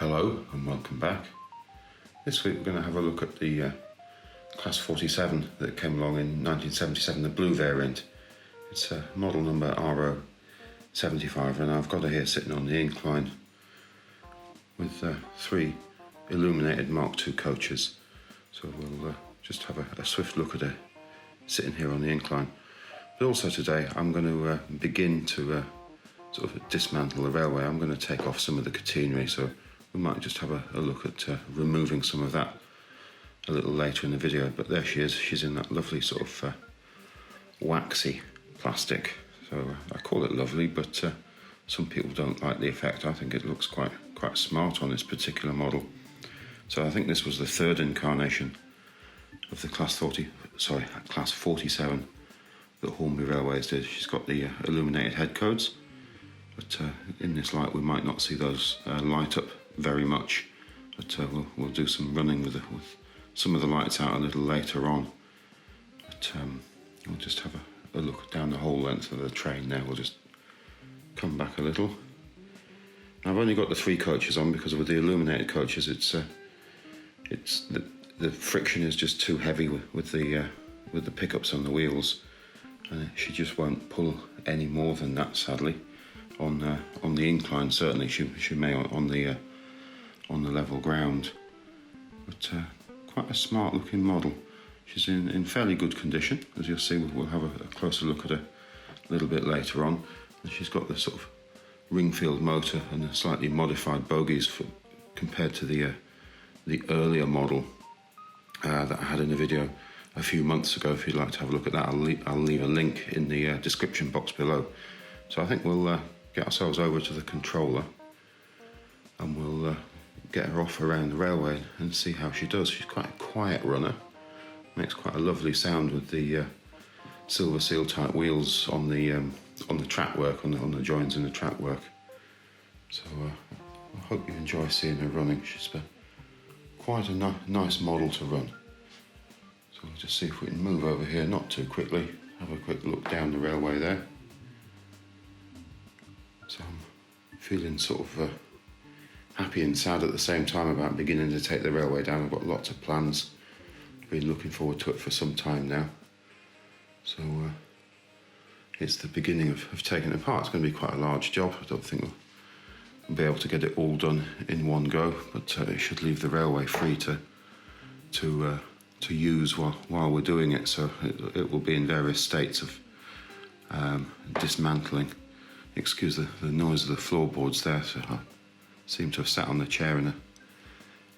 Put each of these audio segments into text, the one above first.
Hello and welcome back. This week we're going to have a look at the Class 47 that came along in 1977, the blue variant. It's model number R.075 and I've got it here sitting on the incline with three illuminated Mk2 coaches. So we'll just have a swift look at it sitting here on the incline. But also today I'm going to begin to sort of dismantle the railway. I'm going to take off some of the catenary, so we might just have a look at removing some of that a little later in the video. But there she is. She's in that lovely sort of waxy plastic. So I call it lovely, but some people don't like the effect. I think it looks quite smart on this particular model. So I think this was the third incarnation of the Class 47 that Hornby Railways did. She's got the illuminated head codes, but in this light we might not see those light up very much. But we'll do some running with some of the lights out a little later on. But we'll just have a look down the whole length of the train there. We'll just come back a little. Now, I've only got the three coaches on because with the illuminated coaches, the friction is just too heavy with the pickups on the wheels, and she just won't pull any more than that, sadly. On the incline, certainly she may on the level ground, but quite a smart looking model. She's in fairly good condition, as you'll see. We'll have a closer look at her a little bit later on. And she's got the sort of ring-field motor and the slightly modified bogies compared to the earlier model that I had in the video a few months ago. If you'd like to have a look at that, I'll leave a link in the description box below. So I think we'll get ourselves over to the controller and we'll get her off around the railway and see how she does. She's quite a quiet runner, makes quite a lovely sound with the silver seal type wheels on the track work, on the joins in the track work. So I hope you enjoy seeing her running. She's quite a nice model to run. So we'll just see if we can move over here, not too quickly, have a quick look down the railway there. So I'm feeling sort of happy and sad at the same time about beginning to take the railway down. I've got lots of plans. Been looking forward to it for some time now. So it's the beginning of taking it apart. It's going to be quite a large job. I don't think we'll be able to get it all done in one go, but it should leave the railway free to use while we're doing it. So it will be in various states of dismantling. Excuse the noise of the floorboards there. So I seem to have sat on the chair in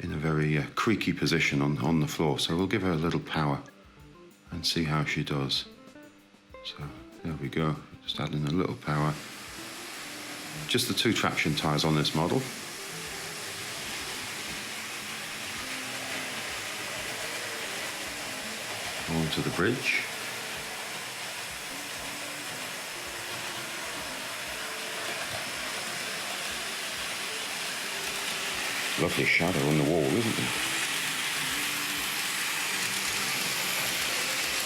a very creaky position on the floor. So we'll give her a little power and see how she does. So there we go, just adding a little power. Just the two traction tyres on this model. Onto the bridge. Lovely shadow on the wall, isn't it?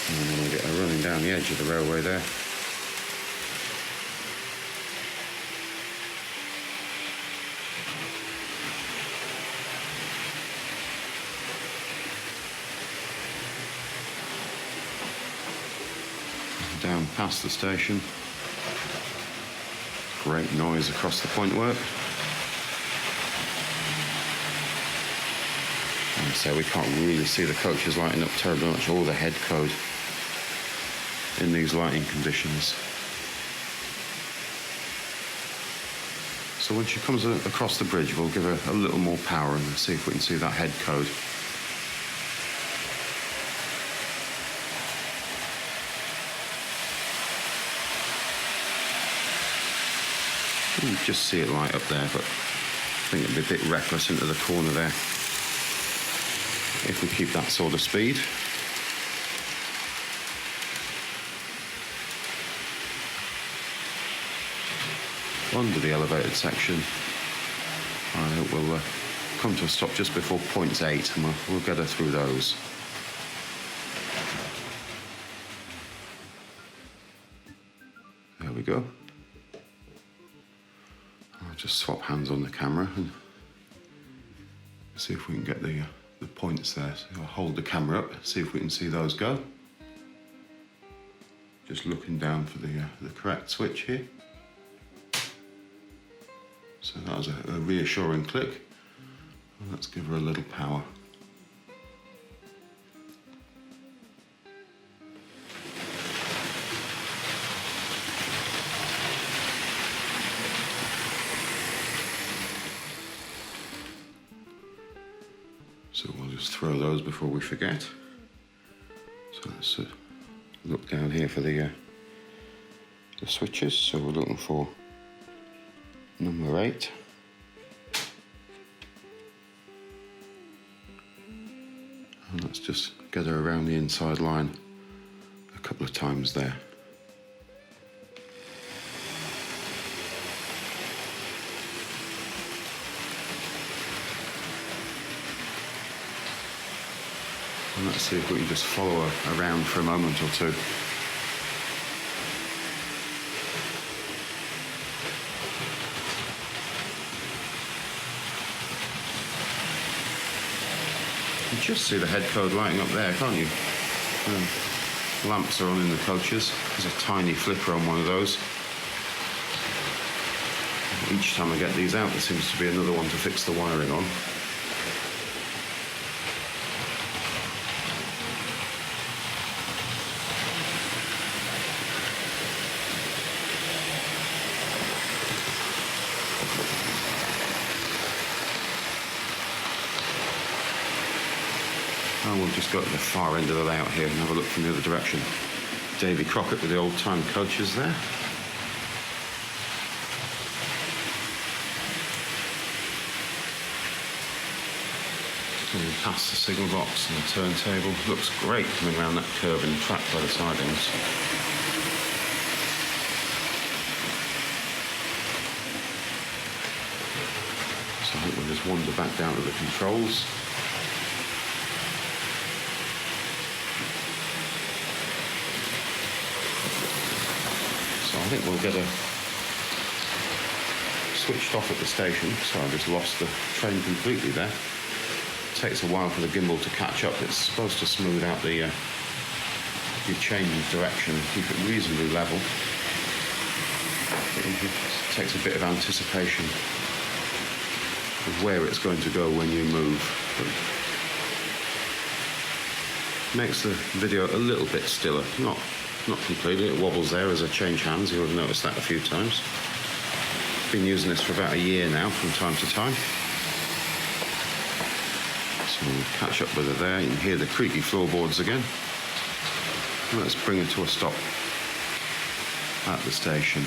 And then we'll get her running down the edge of the railway there. Down past the station. Great noise across the pointwork. So we can't really see the coaches lighting up terribly much, or the head code in these lighting conditions. So when she comes across the bridge, we'll give her a little more power and see if we can see that head code. You can just see it light up there, but I think it'd be a bit reckless into the corner there if we keep that sort of speed. Under the elevated section, I hope we'll come to a stop just before points 8 and we'll get her through those. There we go. I'll just swap hands on the camera and Let's see if we can get the points there. So I'll hold the camera up, see if we can see those go. Just looking down for the correct switch here. So that was a reassuring click. And let's give her a little power. So we'll just throw those before we forget. So let's look down here for the switches. So we're looking for number 8. And let's just get her around the inside line a couple of times there. And let's see if we can just follow her around for a moment or two. You can just see the head code lighting up there, can't you? Lamps are on in the coaches. There's a tiny flicker on one of those. Each time I get these out, there seems to be another one to fix the wiring on. And we'll just go to the far end of the layout here and have a look from the other direction. Davy Crockett with the old time coaches there. Coming past the signal box and the turntable. Looks great coming around that curve and track by the sidings. So I think we'll just wander back down to the controls. I think we'll get her switched off at the station. So I just lost the train completely there. It takes a while for the gimbal to catch up. It's supposed to smooth out the change of direction and keep it reasonably level. It takes a bit of anticipation of where it's going to go when you move. It makes the video a little bit stiller. Not completely, it wobbles there as I change hands, you'll have noticed that a few times. Been using this for about a year now, from time to time. So we'll catch up with her there, you can hear the creaky floorboards again. Let's bring her to a stop at the station.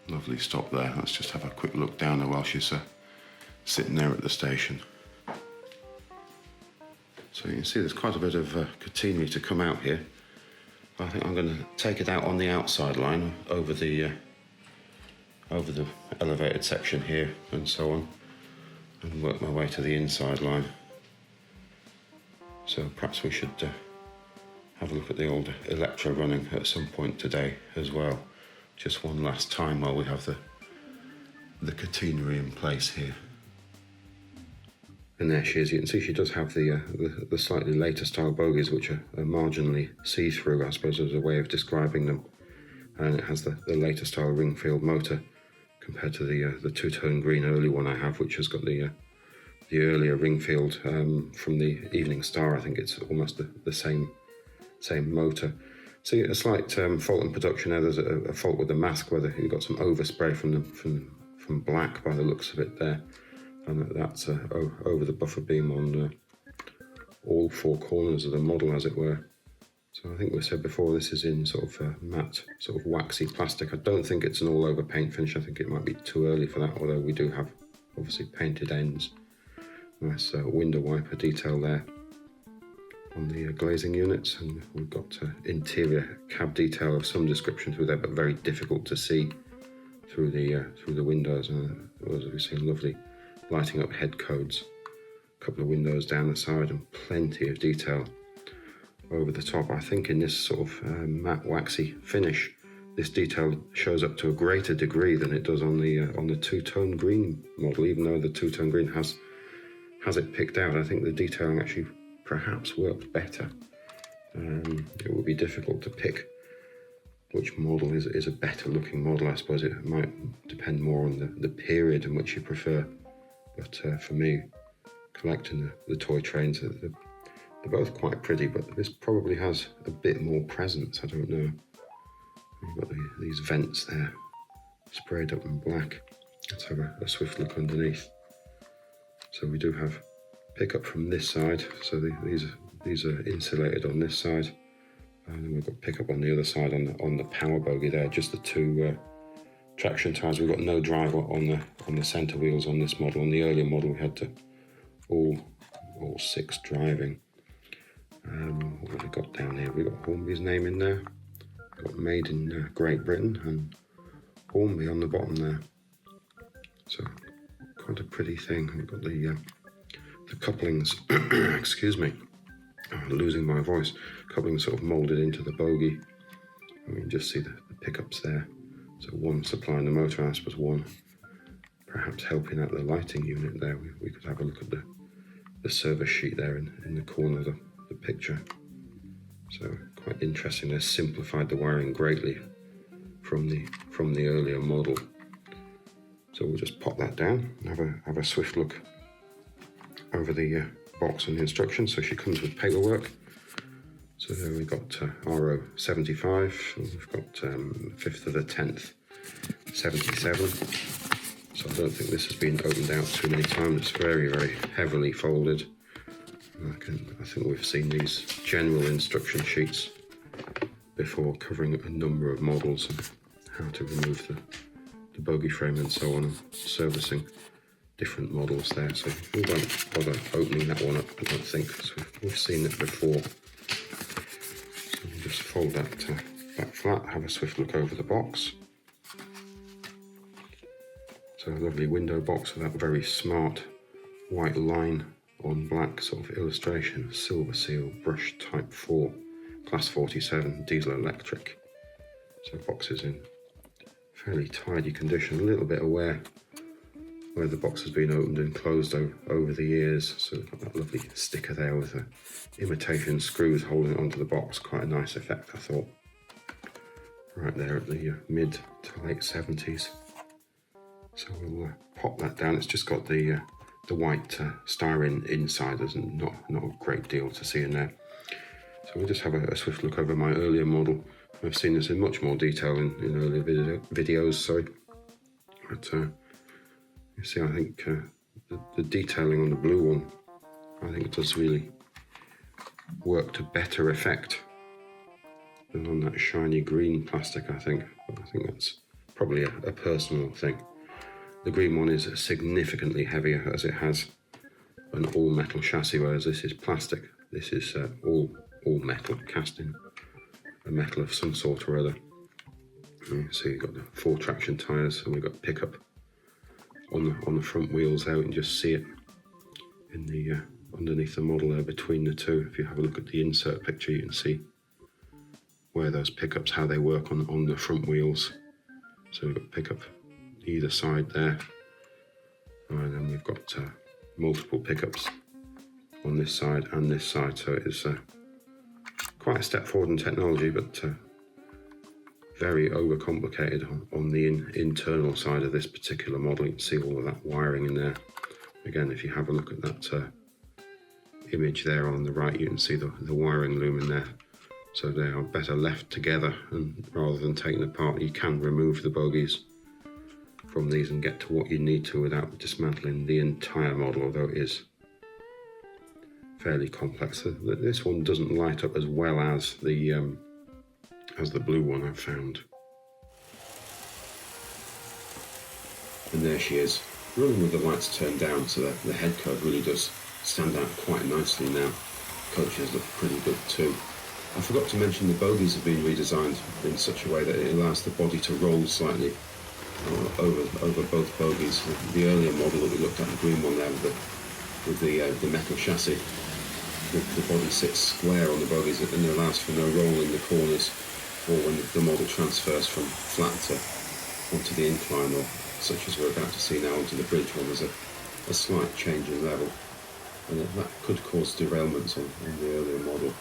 Lovely stop there, let's just have a quick look down there while she's sitting there at the station. So you can see there's quite a bit of catenary to come out here. I think I'm going to take it out on the outside line over the elevated section here and so on, and work my way to the inside line. So perhaps we should have a look at the old Electra running at some point today as well. Just one last time while we have the catenary in place here. And there she is. You can see she does have the slightly later style bogies, which are marginally see-through, I suppose, as a way of describing them. And it has the later style Ringfield motor compared to the two-tone green early one I have, which has got the earlier Ringfield from the Evening Star. I think it's almost the same motor. See a slight fault in production there. There's a fault with the mask, whether you've got some overspray from black by the looks of it there. And that's over the buffer beam on all four corners of the model, as it were. So I think we said before, this is in sort of matte, sort of waxy plastic. I don't think it's an all-over paint finish. I think it might be too early for that, although we do have, obviously, painted ends. Nice window wiper detail there on the glazing units. And we've got interior cab detail of some description through there, but very difficult to see through the windows. As we've seen, lovely lighting up head codes, a couple of windows down the side, and plenty of detail over the top. I think in this sort of matte waxy finish, this detail shows up to a greater degree than it does on the two-tone green model, even though the two-tone green has it picked out. I think the detailing actually perhaps worked better. It would be difficult to pick which model is a better looking model. I suppose it might depend more on the period in which you prefer. But for me, collecting the toy trains, they're both quite pretty, but this probably has a bit more presence. I don't know. You've got these vents there, sprayed up in black. Let's have a swift look underneath. So we do have pickup from this side. So these are insulated on this side, and then we've got pickup on the other side on the power bogie there. Just the two traction tyres. We've got no driver on the centre wheels on this model. On the earlier model, we had all 6 driving. What have we got down here? We've got Hornby's name in there. We've got made in Great Britain and Hornby on the bottom there. So quite a pretty thing. We've got the couplings. Excuse me, I'm losing my voice. Couplings sort of moulded into the bogie. And we can just see the pickups there. So one supplying the motor, I suppose one perhaps helping out the lighting unit there. We could have a look at the service sheet there in the corner of the picture. So quite interesting. They've simplified the wiring greatly from the earlier model. So we'll just pop that down and have a swift look over the box and the instructions. So she comes with paperwork. So there we've got R.075, we've got 5th of the 10th, 77. So I don't think this has been opened out too many times. It's very, very heavily folded. I think we've seen these general instruction sheets before, covering a number of models and how to remove the bogie frame and so on, and servicing different models there. So we won't bother opening that one up, I don't think, because we've seen it before. So we'll just fold that back flat, have a swift look over the box. So a lovely window box with that very smart white line on black sort of illustration, silver seal, brush type 4, class 47, diesel electric. So box is in fairly tidy condition, a little bit aware where the box has been opened and closed over the years. So we've got that lovely sticker there with the imitation screws holding it onto the box. Quite a nice effect, I thought. Right there at the mid to late 70s. So we'll pop that down. It's just got the white styrene inside. There's not a great deal to see in there. So we'll just have a swift look over my earlier model. I've seen this in much more detail in earlier videos, sorry. But you see, I think the detailing on the blue one, I think it does really work to better effect than on that shiny green plastic, I think. But I think that's probably a personal thing. The green one is significantly heavier, as it has an all-metal chassis, whereas this is plastic. This is all metal, cast in a metal of some sort or other. So you've got the 4 traction tyres, and we've got pickup on the front wheels there. We can just see it in the underneath the model there between the two. If you have a look at the insert picture, you can see where those pickups, how they work on the front wheels. So we've got pickup either side there, and then we've got multiple pickups on this side and this side. So it is quite a step forward in technology, but very overcomplicated on the internal side of this particular model. You can see all of that wiring in there. Again, if you have a look at that image there on the right, you can see the wiring loom in there. So they are better left together, and rather than taking apart, you can remove the bogies from these and get to what you need to without dismantling the entire model, although it is fairly complex. This one doesn't light up as well as the blue one I've found. And there she is, running with the lights turned down, so that the head code really does stand out quite nicely now. Coaches look pretty good too. I forgot to mention the bogies have been redesigned in such a way that it allows the body to roll slightly over both bogies. The earlier model that we looked at, the green one there with the metal chassis, the body sits square on the bogies and it allows for no roll in the corners. or when the model transfers from flat to onto the incline, or such as we're about to see now onto the bridge when there's a slight change in level, and that could cause derailments on the earlier model.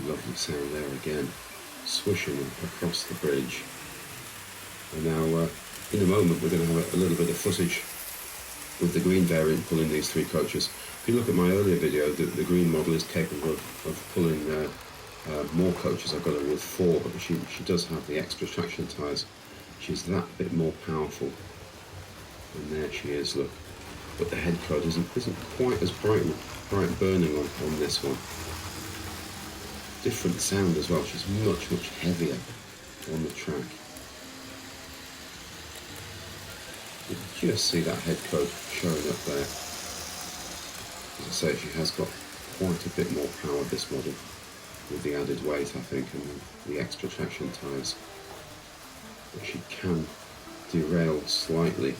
Lovely sound there again, swishing across the bridge. And now in a moment we're going to have a little bit of footage with the green variant pulling these 3 coaches. If you look at my earlier video, the green model is capable of pulling more coaches. I've got her with 4, but she does have the extra traction tyres. She's that bit more powerful. And there she is, look. But the head code isn't quite as bright burning on this one. Different sound as well. She's much heavier on the track. You can just see that head code showing up there. As I say, she has got quite a bit more power, this model, with the added weight, I think, and the extra traction tyres. But she can derail slightly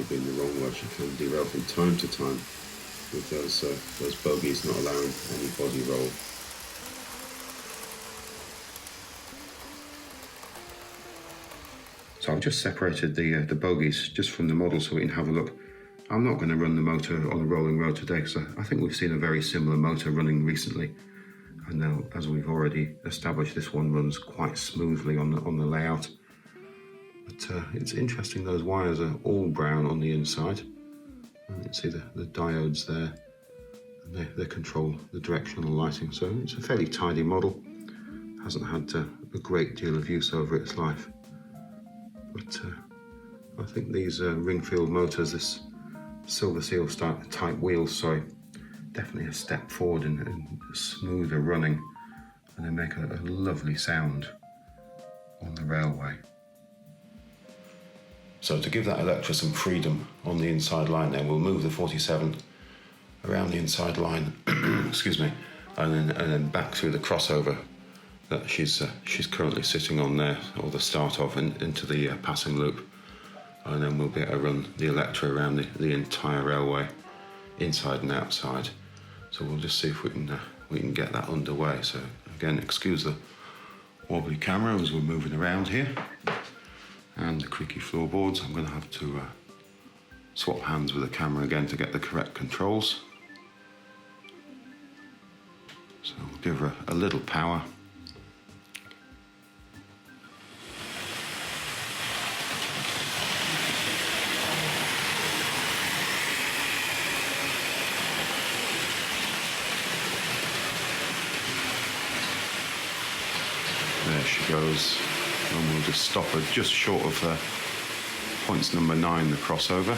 being the wrong word. She can derail from time to time with those bogies not allowing any body roll. So I've just separated the bogies just from the model so we can have a look. I'm not going to run the motor on a rolling road today because I think we've seen a very similar motor running recently. And now, as we've already established, this one runs quite smoothly on the layout. But it's interesting, those wires are all brown on the inside. And you can see the diodes there, and they control the directional lighting. So it's a fairly tidy model. Hasn't had a great deal of use over its life. But I think these Ringfield motors, this Silver Seal type wheels, definitely a step forward in smoother running, and they make a lovely sound on the railway. So to give that Electra some freedom on the inside line there, we'll move the 47 around the inside line, excuse me, and then back through the crossover that she's currently sitting on there, or the start of, into the passing loop. And then we'll be able to run the Electra around the entire railway, inside and outside. So we'll just see if we can get that underway. So again, excuse the wobbly camera as we're moving around here, and the creaky floorboards. I'm going to have to swap hands with the camera again to get the correct controls. So we'll give her a little power. There she goes, and we'll just stop her just short of points number 9, the crossover.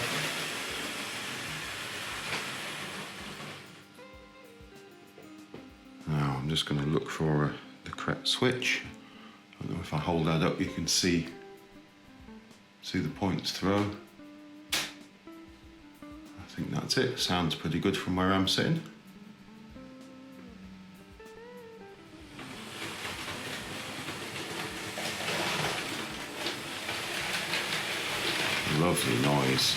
Now I'm just going to look for the correct switch. I don't know if I hold that up you can see the points throw. I think that's it. Sounds pretty good from where I'm sitting. Lovely noise.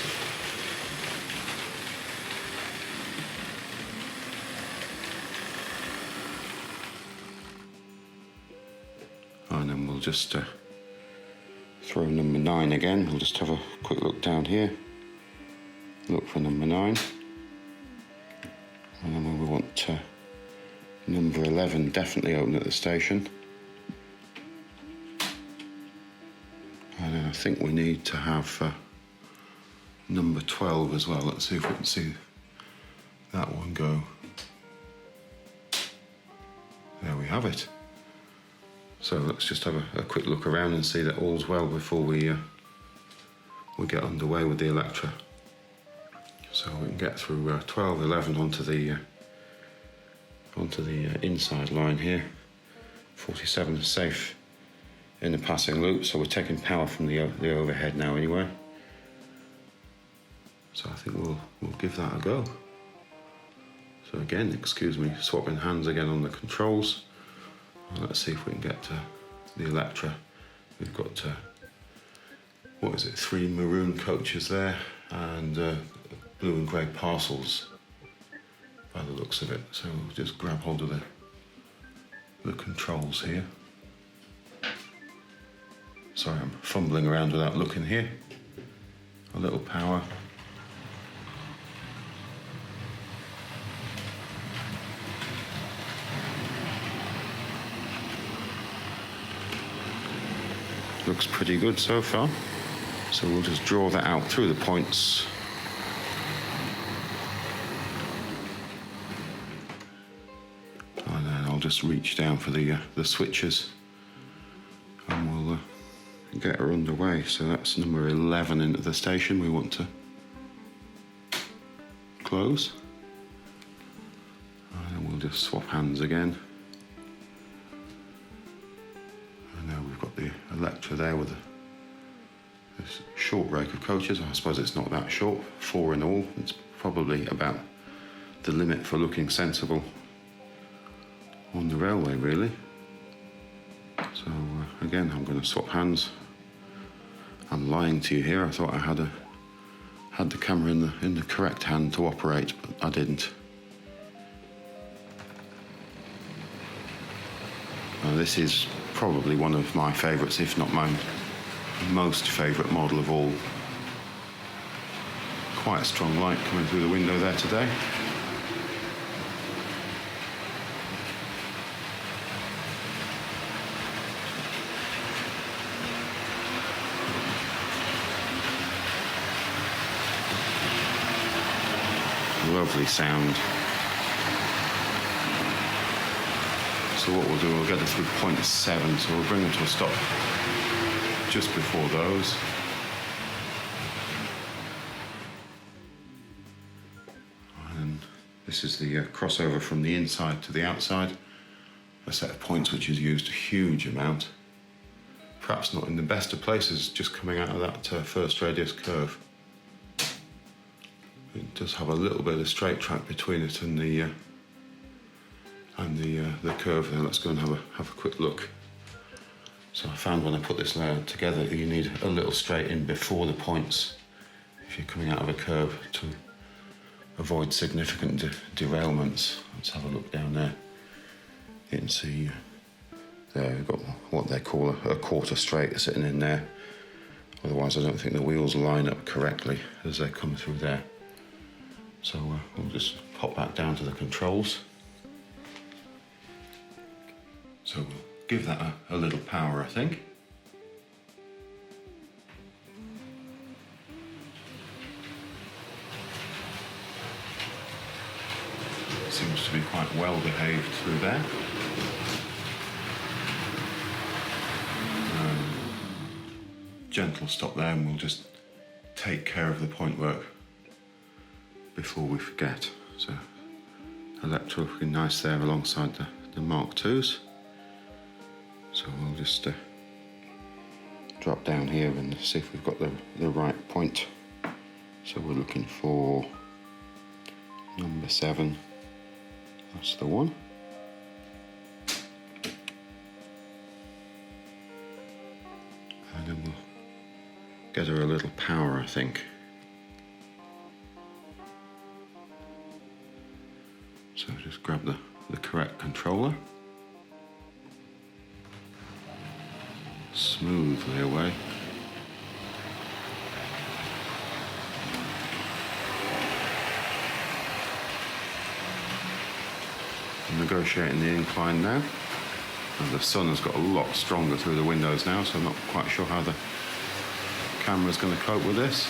And then we'll just throw number 9 again. We'll just have a quick look down here. Look for number 9. And then we want number 11 definitely open at the station. And then I think we need to have number 12 as well. Let's see if we can see that one go. There we have it. So let's just have a quick look around and see that all's well before we get underway with the Electra. So we can get through 12, 11 onto the inside line here. 47 is safe in the passing loop, so we're taking power from the overhead now anyway. So I think we'll give that a go. So again, excuse me, swapping hands again on the controls. Let's see if we can get to the Electra. We've got, 3 maroon coaches there, and blue and grey parcels by the looks of it. So we'll just grab hold of the controls here. Sorry, I'm fumbling around without looking here. A little power. Looks pretty good so far. So we'll just draw that out through the points. And then I'll just reach down for the switches and we'll get her underway. So that's number 11 into the station we want to close. And then we'll just swap hands again. And now we've got the Electra there with this short rake of coaches. I suppose it's not that short, 4 in all. It's probably about the limit for looking sensible on the railway, really. So again, I'm going to swap hands. I'm lying to you here. I thought I had the camera in the correct hand to operate, but I didn't. This is probably one of my favourites, if not my most favourite model of all. Quite a strong light coming through the window there today. Lovely sound. So what we'll do, we'll get it through 0.7, so we'll bring them to a stop just before those. And this is the crossover from the inside to the outside. A set of points which is used a huge amount. Perhaps not in the best of places, just coming out of that first radius curve. It does have a little bit of straight track between it and the curve there. Let's go and have a quick look. So I found when I put this layout together, you need a little straight in before the points if you're coming out of a curve to avoid significant derailments. Let's have a look down there. You can see there we've got what they call a quarter straight sitting in there. Otherwise I don't think the wheels line up correctly as they come through there. So we'll just pop that down to the controls. So we'll give that a little power, I think. Seems to be quite well behaved through there. Gentle stop there and we'll just take care of the point work before we forget. So Electra looking nice there alongside the Mk2s. So we'll just drop down here and see if we've got the right point. So we're looking for number 7. That's the one. And then we'll get her a little power, I think. So just grab the correct controller. Smoothly away. I'm negotiating the incline now. And the sun has got a lot stronger through the windows now, so I'm not quite sure how the camera's going to cope with this.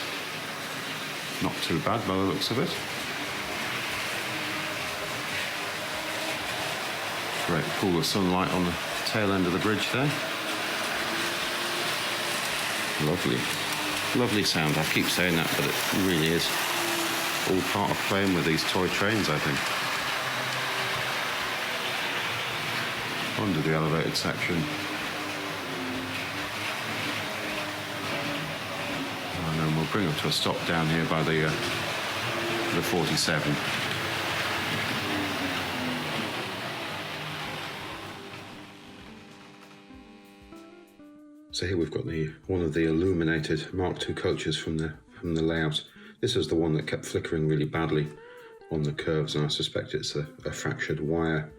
Not too bad by the looks of it. Great pool of sunlight on the tail end of the bridge there. Lovely. Lovely sound. I keep saying that, but it really is all part of playing with these toy trains, I think. Under the elevated section. And then we'll bring it to a stop down here by the 47. So here we've got one of the illuminated Mk2 coaches from the layout. This is the one that kept flickering really badly on the curves, and I suspect it's a fractured wire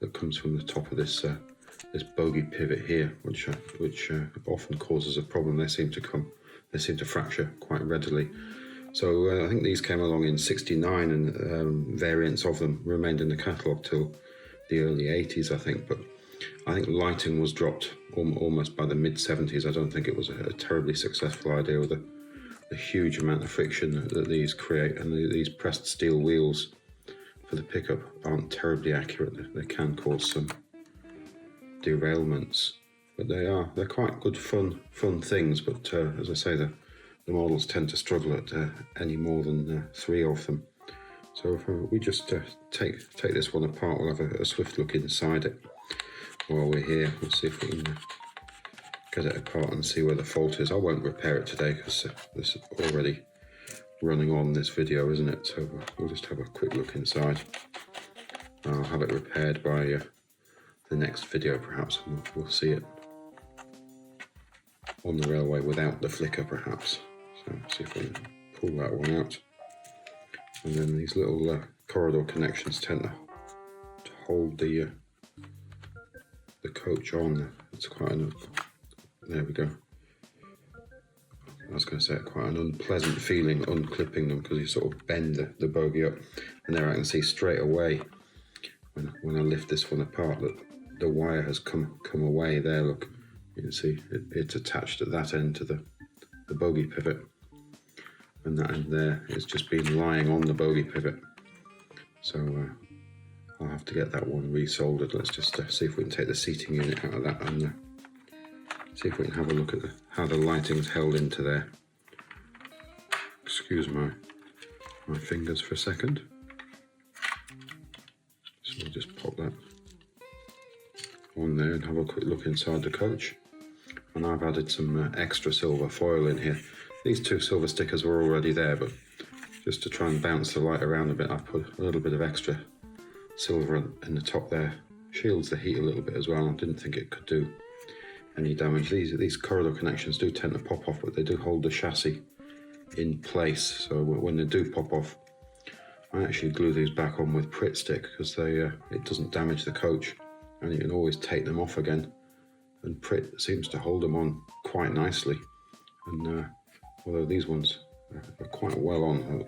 that comes from the top of this this bogie pivot here, which often causes a problem. They seem to fracture quite readily. So I think these came along in '69, and variants of them remained in the catalogue till the early '80s, I think. But I think lighting was dropped almost by the mid '70s. I don't think it was a terribly successful idea with the huge amount of friction that these create, and these pressed steel wheels for the pickup aren't terribly accurate. They can cause some derailments, but they're quite good fun things. But as I say, the models tend to struggle at any more than 3 of them. So if we just take this one apart, we'll have a swift look inside it while we're here. We'll see if we can get it apart and see where the fault is. I won't repair it today because this is already running on this video, isn't it? So we'll just have a quick look inside. I'll have it repaired by the next video perhaps, and we'll see it on the railway without the flicker perhaps. So see if we can pull that one out. And then these little corridor connections tend to hold the coach on. It's quite there we go. I was going to say quite an unpleasant feeling unclipping them, because you sort of bend the bogie up, and there I can see straight away when I lift this one apart that the wire has come away there. Look, you can see it's attached at that end to the bogie pivot, and that end there is just been lying on the bogie pivot. So I'll have to get that one resoldered. Let's just see if we can take the seating unit out of that and see if we can have a look at how the lighting's held into there. Excuse my fingers for a second. So we'll just pop that on there and have a quick look inside the coach. And I've added some extra silver foil in here. These 2 silver stickers were already there, but just to try and bounce the light around a bit, I've put a little bit of extra silver in the top there. Shields the heat a little bit as well. I didn't think it could do any damage. These corridor connections do tend to pop off, but they do hold the chassis in place. So when they do pop off, I actually glue these back on with Pritt stick, because it doesn't damage the coach, and you can always take them off again. And Pritt seems to hold them on quite nicely. And although these ones are quite well on,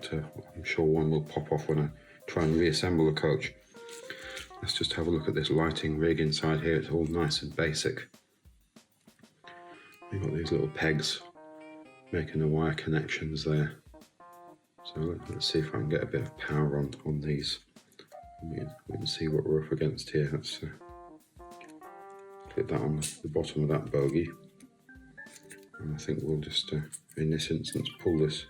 I'm sure one will pop off when I try and reassemble the coach. Let's just have a look at this lighting rig inside here. It's all nice and basic. You've got these little pegs making the wire connections there. So let's see if I can get a bit of power on these. We can see what we're up against here. Let's clip that on the bottom of that bogie. And I think we'll just, in this instance, pull this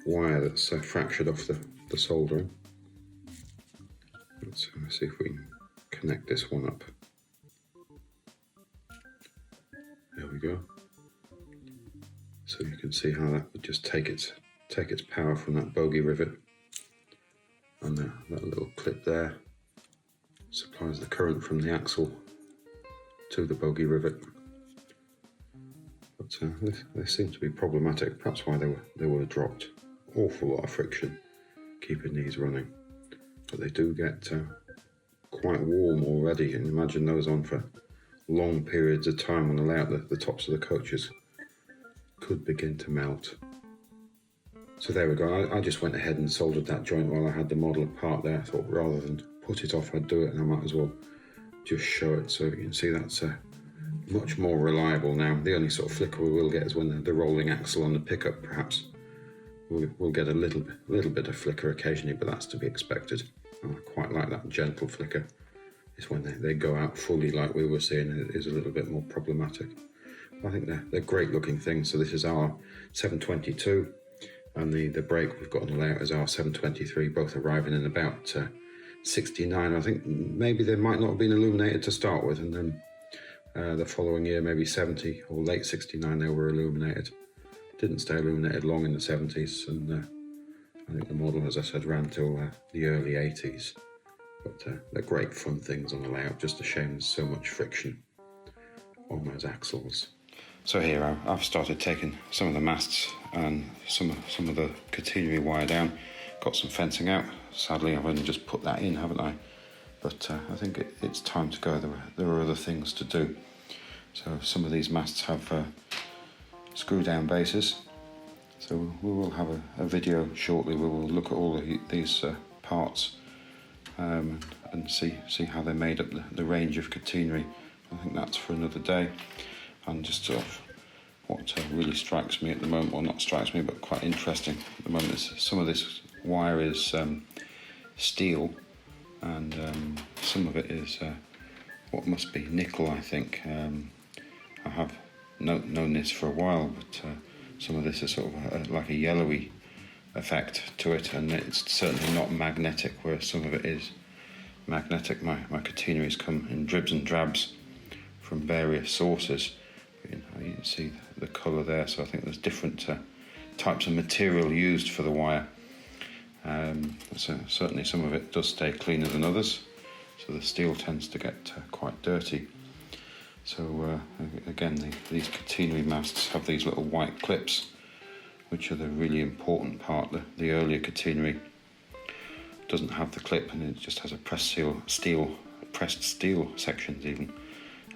wire that's fractured off the soldering. Let's see if we can connect this one up. There we go. So you can see how that would just take its power from that bogie rivet, and that little clip there supplies the current from the axle to the bogie rivet. But they seem to be problematic. Perhaps why they were dropped. Awful lot of friction keeping these running, but they do get quite warm already. And imagine those on for long periods of time when allowed, the tops of the coaches could begin to melt. So there we go. I just went ahead and soldered that joint while I had the model apart there. I thought rather than put it off, I'd do it, and I might as well just show it. So you can see that's much more reliable now. The only sort of flicker we will get is when the rolling axle on the pickup, perhaps we'll get a little bit of flicker occasionally, but that's to be expected. I quite like that gentle flicker. It's when they go out fully, like we were seeing, it is a little bit more problematic. I think they're great looking things. So this is R.863, and the brake we've got on the layout is R.723, both arriving in about 69. I think maybe they might not have been illuminated to start with, and then the following year, maybe 70 or late 69, they were illuminated. Didn't stay illuminated long in the 70s, and I think the model, as I said, ran till the early 80s. But they're great fun things on the layout. Just a shame there's so much friction on those axles. So here I've started taking some of the masts and some of the catenary wire down. Got some fencing out. Sadly, I've only just put that in, haven't I? but I think it's time to go. There are other things to do. So some of these masts have screw down bases, so we will have a video shortly. We will look at all of these parts and see how they made up the range of catenary. I think that's for another day. And just sort of what really strikes me at the moment, well, not strikes me, but quite interesting at the moment, is some of this wire is steel, and some of it is what must be nickel, I think. I have known this for a while, but some of this is sort of like a yellowy effect to it, and it's certainly not magnetic, whereas some of it is magnetic. My catenaries come in dribs and drabs from various sources. You can see the colour there, so I think there's different types of material used for the wire. So certainly some of it does stay cleaner than others, so the steel tends to get quite dirty. So again, these catenary masts have these little white clips, which are the really important part. The earlier catenary doesn't have the clip, and it just has a pressed steel sections even.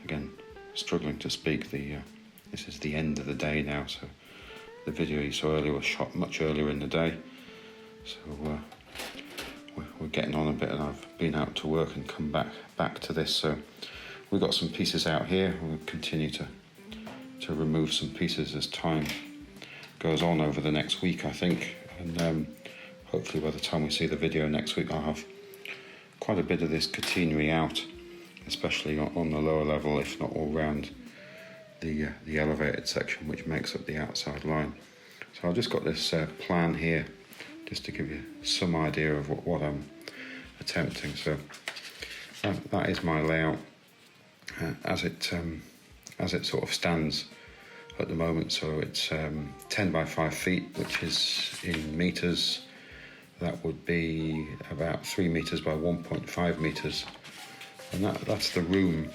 Again, struggling to speak. This is the end of the day now, so the video you saw earlier was shot much earlier in the day. So we're getting on a bit, and I've been out to work and come back to this. So we've got some pieces out here. We'll continue to remove some pieces as time goes on over the next week, I think. And hopefully by the time we see the video next week, I'll have quite a bit of this catenary out, especially on the lower level, if not all round the elevated section, which makes up the outside line. So I've just got this plan here, just to give you some idea of what I'm attempting. So that is my layout as it sort of stands at the moment. So it's 10 by 5 feet, which is in meters. That would be about 3 meters by 1.5 meters, and that's the room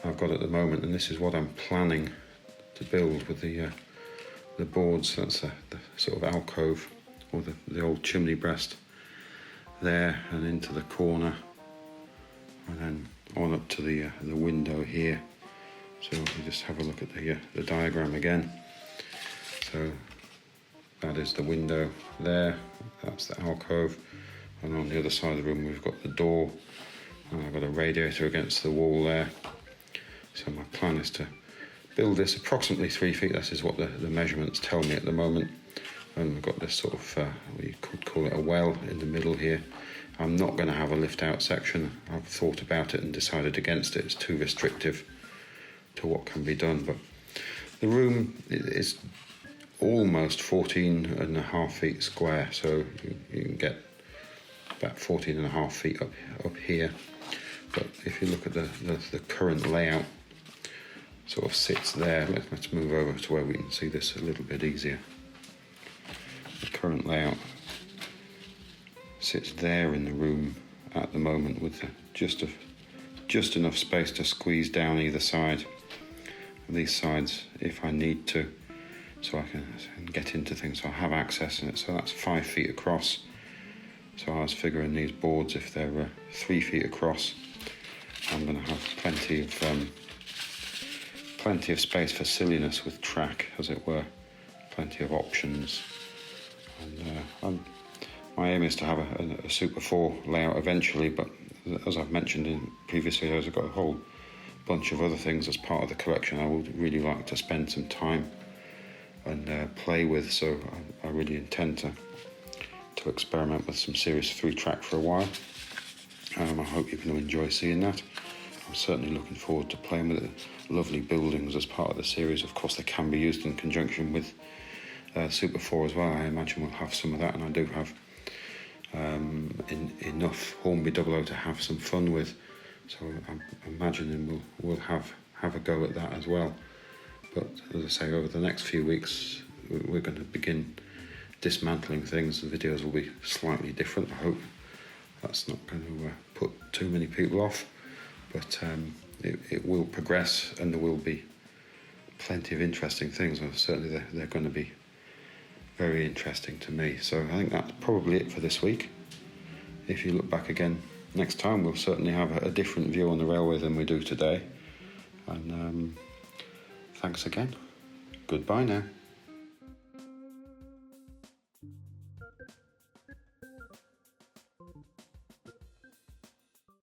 I've got at the moment. And this is what I'm planning to build with the boards. That's the sort of alcove, or the old chimney breast there, and into the corner, and then on up to the window here. So we just have a look at the diagram again. So that is the window there, that's the alcove, and on the other side of the room we've got the door, and I've got a radiator against the wall there. So my plan is to build this approximately 3 feet. That is what the measurements tell me at the moment. And we've got this sort of, you could call it a well in the middle here. I'm not going to have a lift out section. I've thought about it and decided against it. It's too restrictive to what can be done. But the room is almost 14.5 feet square, so you can get about 14.5 feet up here. But if you look at the current layout, sort of sits there. Let's move over to where we can see this a little bit easier. The current layout sits there in the room at the moment, with just enough space to squeeze down either side of these sides if I need to, so I can get into things. So I have access in it. So that's 5 feet across. So I was figuring these boards, if they're 3 feet across, I'm going to have plenty of space for silliness with track, as it were. Plenty of options. And my aim is to have a Super 4 layout eventually, but as I've mentioned in previous videos, I've got a whole bunch of other things as part of the collection I would really like to spend some time and play with. So I really intend to experiment with some serious 3-track for a while. I hope you're going to enjoy seeing that. I'm certainly looking forward to playing with it. Lovely buildings as part of the series. Of course, they can be used in conjunction with Super 4 as well. I imagine we'll have some of that, and I do have enough Hornby 00 to have some fun with. So I'm imagining we'll have a go at that as well. But as I say, over the next few weeks, we're going to begin dismantling things. The videos will be slightly different. I hope that's not going to put too many people off, but it will progress, and there will be plenty of interesting things. Certainly they're going to be very interesting to me. So I think that's probably it for this week. If you look back again next time we'll certainly have a different view on the railway than we do today. And thanks again. Goodbye now.